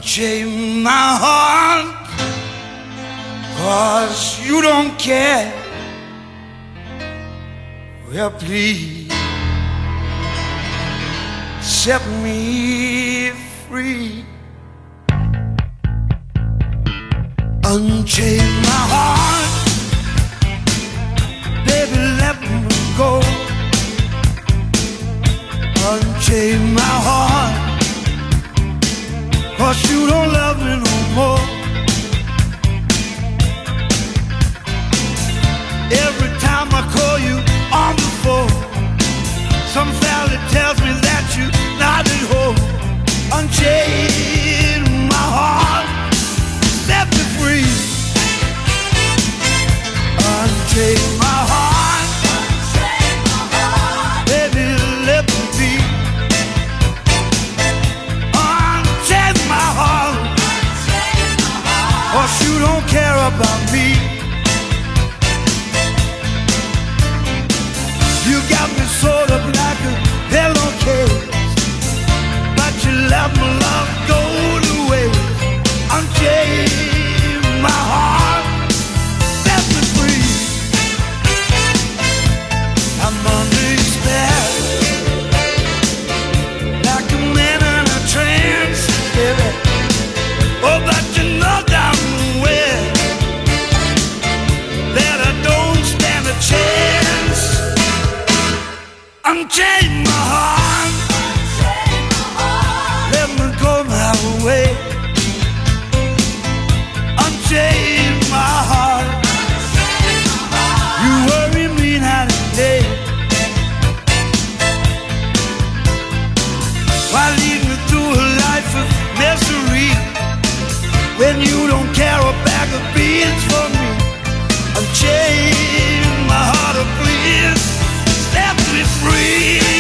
Unchain my heart, 'cause you don't care. Well, please set me free. Unchain my heart, baby, let me go. Unchain my heart, 'cause you don't love me no more. Every time I call you on the phone, some fella tells me that you're not at home. Unchain my heart, set me free. Unchain my heart, baby, let me be. Unchain my heart, 'cause you don't care about me. You got me sort of like a pillowcase, but you let my love go to waste. Unchain my heart, set me free. I'm under your spell, like a man in a trance, baby. Oh, but you know damn well that I don't stand a chance. Unchain my heart, let me go my way. Unchain my heart, you worry me night and day. Why lead me through a life of misery when you don't care a bag of beans for me? Unchain my heart, oh please, set me free.